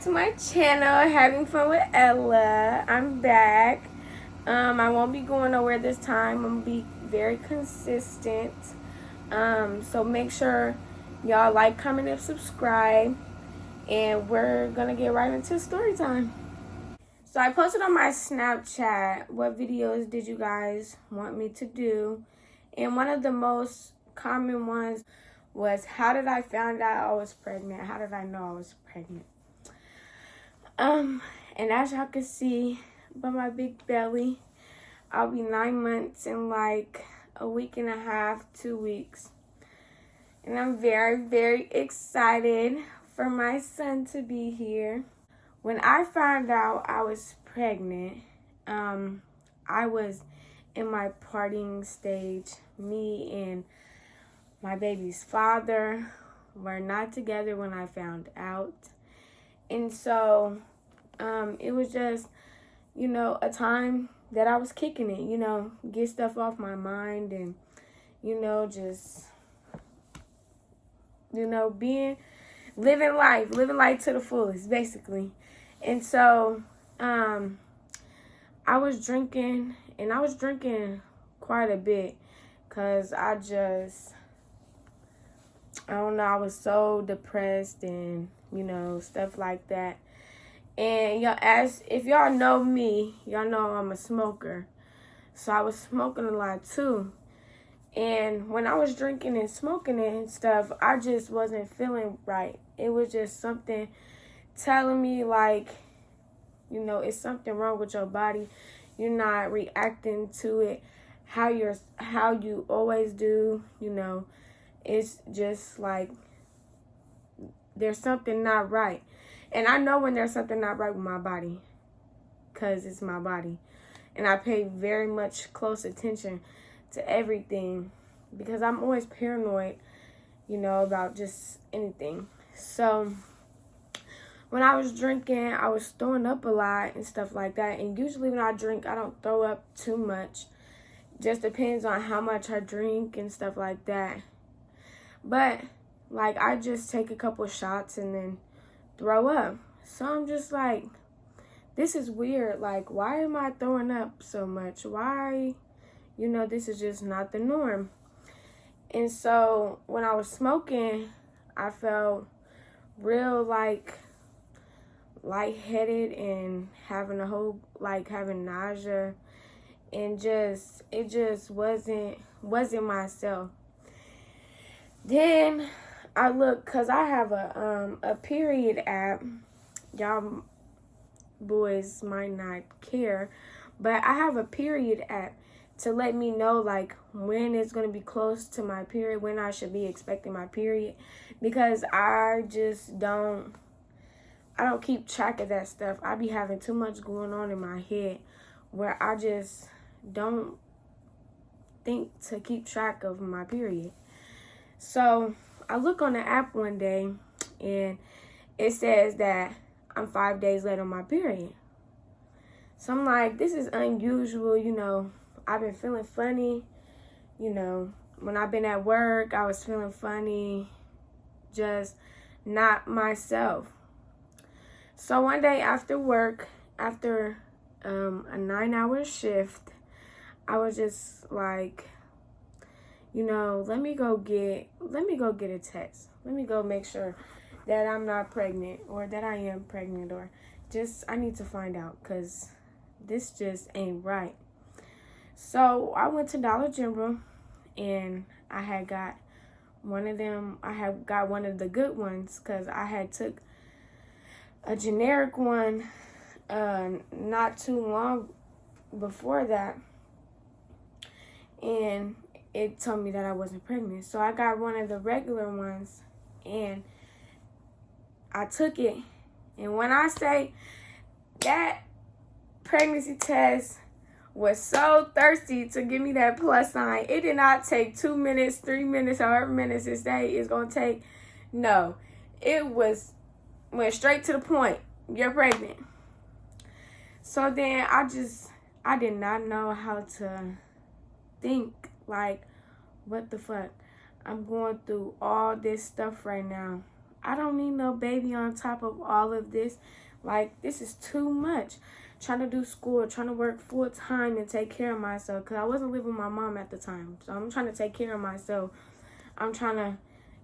to my channel, Having Fun with Ella. I'm back. I won't be going nowhere this time. I'm gonna be very consistent. So make sure y'all like, comment, and subscribe. And we're gonna get right into story time. So I posted on my Snapchat what videos did you guys want me to do, and one of the most common ones was how did I find out I was pregnant? How did I know I was pregnant? And as y'all can see by my big belly, I'll be 9 months in like a week and a half, 2 weeks. And I'm very, very excited for my son to be here. When I found out I was pregnant, I was in my partying stage. Me and my baby's father were not together when I found out. And so it was just, a time that I was kicking it, get stuff off my mind and, just, living life to the fullest, basically. And so I was drinking, and I was drinking quite a bit because I don't know, I was so depressed and, stuff like that. And if y'all know me, y'all know I'm a smoker. So I was smoking a lot too. And when I was drinking and smoking it and stuff, I just wasn't feeling right. It was just something telling me like, it's something wrong with your body. You're not reacting to it how you always do, It's just like there's something not right. And I know when there's something not right with my body because it's my body. And I pay very much close attention to everything because I'm always paranoid, about just anything. So when I was drinking, I was throwing up a lot and stuff like that. And usually when I drink, I don't throw up too much. Just depends on how much I drink and stuff like that. But like I just take a couple shots and then throw up. So I'm just like, this is weird. Like, why am I throwing up so much? Why, this is just not the norm. And so when I was smoking, I felt real like lightheaded and having having nausea, and it just wasn't myself. Then I look, cause I have a period app. Y'all boys might not care, but I have a period app to let me know like when it's gonna be close to my period, when I should be expecting my period, because I don't keep track of that stuff. I be having too much going on in my head where I just don't think to keep track of my period. So I look on the app one day and it says that I'm 5 days late on my period. So I'm like, this is unusual, I've been feeling funny, when I've been at work, I was feeling funny, just not myself. So one day after work, after a 9-hour shift, I was just like, let me go get a test. Let me go make sure that I'm not pregnant or that I am pregnant, or just I need to find out because this just ain't right. So I went to Dollar General and I had got one of them. I had got one of the good ones because I had took a generic one not too long before that, and it told me that I wasn't pregnant. So I got one of the regular ones and I took it. And when I say that pregnancy test was so thirsty to give me that plus sign, it did not take 2 minutes, 3 minutes, however minutes it say it's going to take. No, it went straight to the point. You're pregnant. So then I did not know how to think. Like, what the fuck? I'm going through all this stuff right now. I don't need no baby on top of all of this. Like, this is too much. Trying to do school, trying to work full time and take care of myself. Because I wasn't living with my mom at the time. So I'm trying to take care of myself. I'm trying to,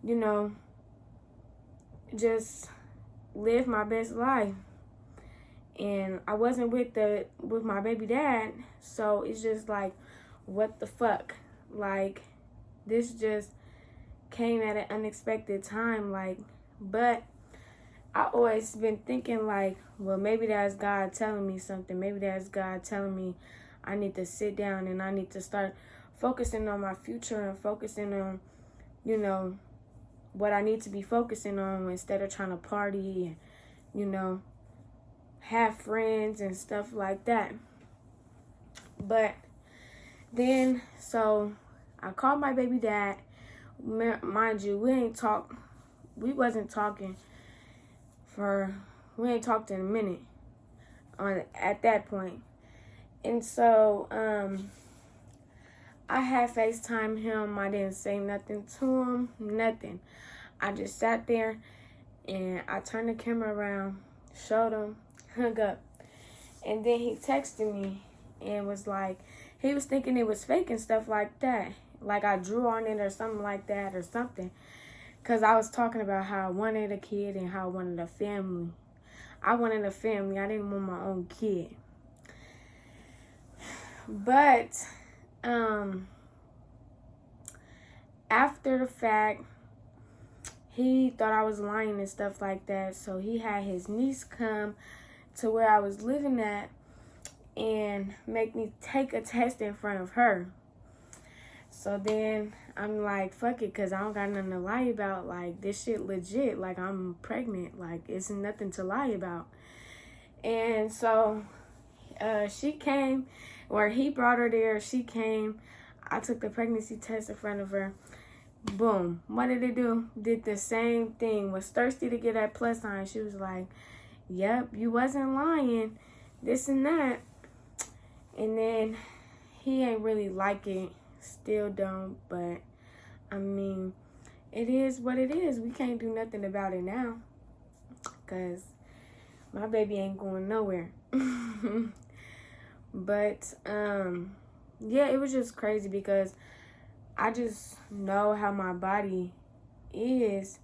you know, just live my best life. And I wasn't with my baby dad. So it's just like, what the fuck? Like, this just came at an unexpected time. Like, but I always been thinking like, well, maybe that's God telling me something. Maybe that's God telling me I need to sit down and I need to start focusing on my future and focusing on, you know, what I need to be focusing on instead of trying to party and, you know, have friends and stuff like that. But then, so I called my baby dad. Mind you, we wasn't talking we ain't talked in a minute at that point. And so I had FaceTime him. I didn't say nothing to him, nothing. I just sat there and I turned the camera around, showed him, hung up. And then he texted me and was like, he was thinking it was fake and stuff like that. Like I drew on it or something like that or something. Because I was talking about how I wanted a kid and how I wanted a family. I wanted a family. I didn't want my own kid. But after the fact, he thought I was lying and stuff like that. So he had his niece come to where I was living at and make me take a test in front of her. So then I'm like, fuck it, because I don't got nothing to lie about. Like, this shit legit. Like, I'm pregnant. Like, it's nothing to lie about. And so she came, or he brought her there. She came. I took the pregnancy test in front of her. Boom. What did it do? Did the same thing. Was thirsty to get that plus sign. She was like, yep, you wasn't lying. This and that. And then he ain't really like it. Still don't, but I mean, it is what it is. We can't do nothing about it now, because my baby ain't going nowhere. But yeah, it was just crazy because I just know how my body is,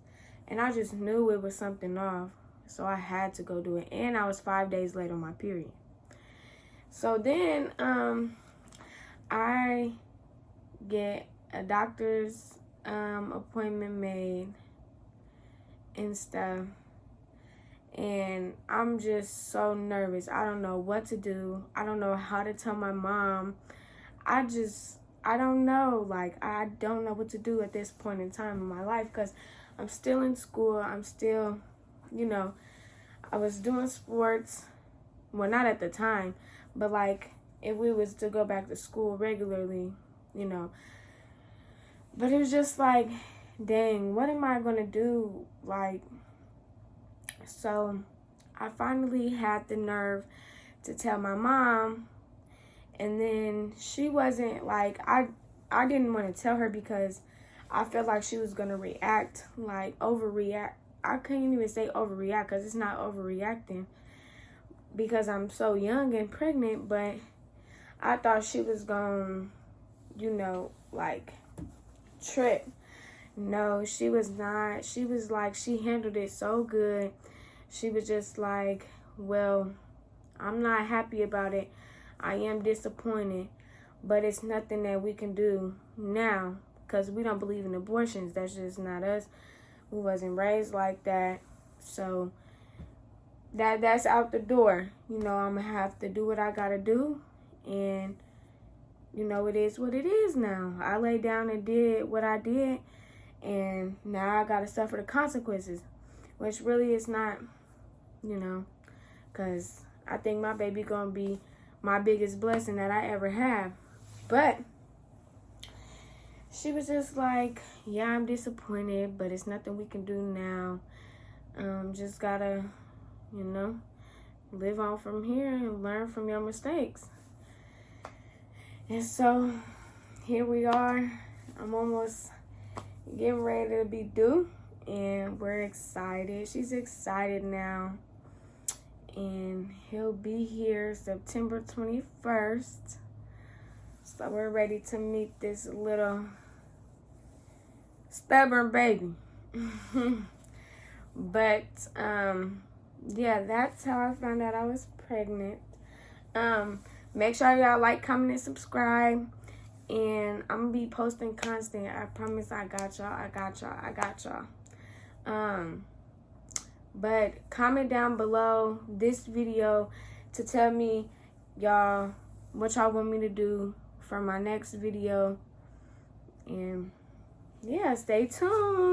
and I just knew it was something off, so I had to go do it. And I was 5 days late on my period. So then I get a doctor's appointment made and stuff, and I'm just so nervous. I don't know what to do. I don't know how to tell my mom. I don't know. Like, I don't know what to do at this point in time in my life, because I'm still in school. I'm still, you know, I was doing sports. Well, not at the time, but like if we was to go back to school regularly, you know. But it was just like, dang, what am I going to do? Like, so I finally had the nerve to tell my mom. And then she wasn't like, I didn't want to tell her because I felt like she was going to react, like overreact. I couldn't even say overreact because it's not overreacting because I'm so young and pregnant. But I thought she was going to, you know, like trip. No, she was not. She was like, she handled it so good. She was just like, well, I'm not happy about it. I am disappointed, but it's nothing that we can do now because we don't believe in abortions. That's just not us. We wasn't raised like that. So that's out the door. You know, I'm going to have to do what I got to do. And, you know, it is what it is now. I laid down and did what I did. And now I got to suffer the consequences, which really is not, you know, because I think my baby going to be my biggest blessing that I ever have. But she was just like, yeah, I'm disappointed, but it's nothing we can do now. Just gotta, you know, live on from here and learn from your mistakes. And so here we are. I'm almost getting ready to be due. and we're excited. She's excited now. And he'll be here September 21st. So we're ready to meet this little stubborn baby. But yeah, that's how I found out I was pregnant. Make sure y'all like, comment, and subscribe. And I'm gonna be posting constant. I promise. I got y'all. But comment down below this video to tell me, y'all, what y'all want me to do for my next video. And yeah, stay tuned.